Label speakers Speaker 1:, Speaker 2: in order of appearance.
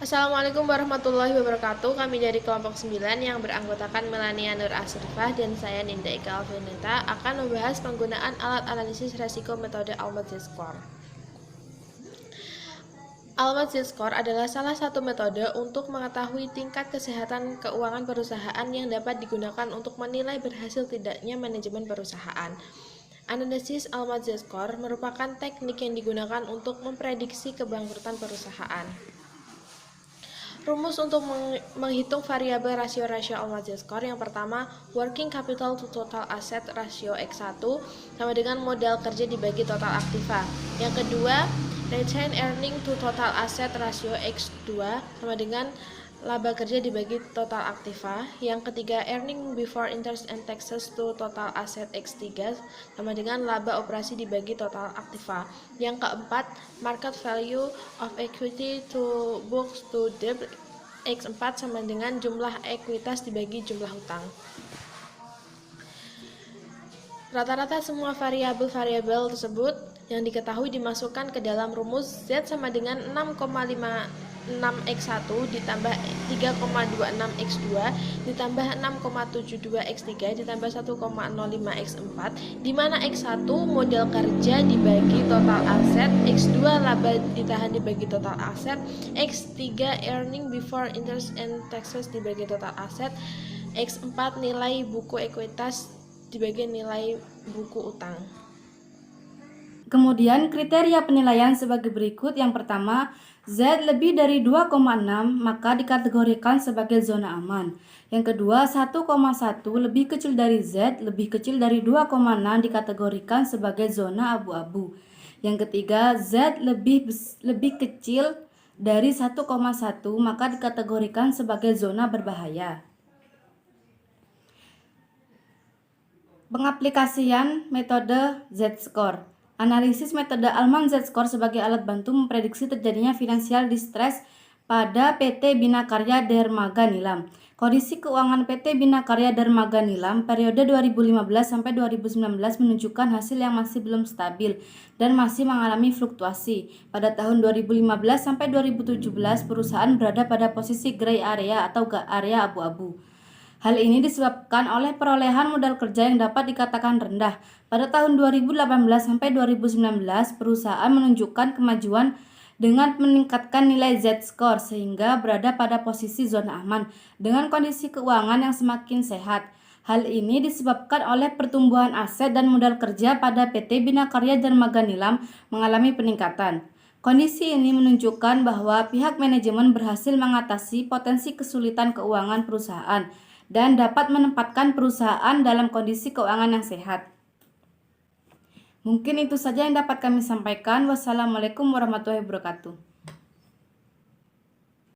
Speaker 1: Assalamualaikum warahmatullahi wabarakatuh. Kami dari kelompok 9 yang beranggotakan Melania Nur Asrifah dan saya Ninda Ika Alvinita akan membahas penggunaan alat analisis resiko metode Almat Z-Score. Almat Z-Score adalah salah satu metode untuk mengetahui tingkat kesehatan keuangan perusahaan yang dapat digunakan untuk menilai berhasil tidaknya manajemen perusahaan. Analisis Almat Z-Score merupakan teknik yang digunakan untuk memprediksi kebangkrutan perusahaan. Rumus untuk menghitung variabel rasio-rasio Almat Z-Score yang pertama, working capital to total asset rasio X1 sama dengan modal kerja dibagi total aktiva. Yang kedua, retained earning to total asset rasio X2 sama dengan laba kerja dibagi total aktiva. Yang ketiga, earning before interest and taxes to total asset X3 sama dengan laba operasi dibagi total aktiva. Yang keempat, market value of equity to books to debt X4 sama dengan jumlah ekuitas dibagi jumlah hutang. Rata-rata semua variabel-variabel tersebut yang diketahui dimasukkan ke dalam rumus Z sama dengan 6,56X1 ditambah 3,26X2 ditambah 6,72X3 ditambah 1,05X4, di mana X1 modal kerja dibagi total aset, X2 laba ditahan dibagi total aset, X3 earning before interest and taxes dibagi total aset, X4 nilai buku ekuitas dibagi nilai buku utang.
Speaker 2: Kemudian kriteria penilaian sebagai berikut. Yang pertama, Z lebih dari 2,6 maka dikategorikan sebagai zona aman. Yang kedua, 1,1 lebih kecil dari Z lebih kecil dari 2,6 dikategorikan sebagai zona abu-abu. Yang ketiga, Z lebih kecil dari 1,1 maka dikategorikan sebagai zona berbahaya. Pengaplikasian metode Z-Score. Analisis metode Almat Z-Score sebagai alat bantu memprediksi terjadinya financial distress pada PT Bina Karya Dermaga Nilam. Kondisi keuangan PT Bina Karya Dermaga Nilam periode 2015 sampai 2019 menunjukkan hasil yang masih belum stabil dan masih mengalami fluktuasi. Pada tahun 2015 sampai 2017 perusahaan berada pada posisi gray area atau area abu-abu. Hal ini disebabkan oleh perolehan modal kerja yang dapat dikatakan rendah. Pada tahun 2018 sampai 2019, perusahaan menunjukkan kemajuan dengan meningkatkan nilai Z-Score sehingga berada pada posisi zona aman dengan kondisi keuangan yang semakin sehat. Hal ini disebabkan oleh pertumbuhan aset dan modal kerja pada PT Bina Karya Dermaga Nilam mengalami peningkatan. Kondisi ini menunjukkan bahwa pihak manajemen berhasil mengatasi potensi kesulitan keuangan perusahaan dan dapat menempatkan perusahaan dalam kondisi keuangan yang sehat. Mungkin itu saja yang dapat kami sampaikan. Wassalamualaikum warahmatullahi wabarakatuh.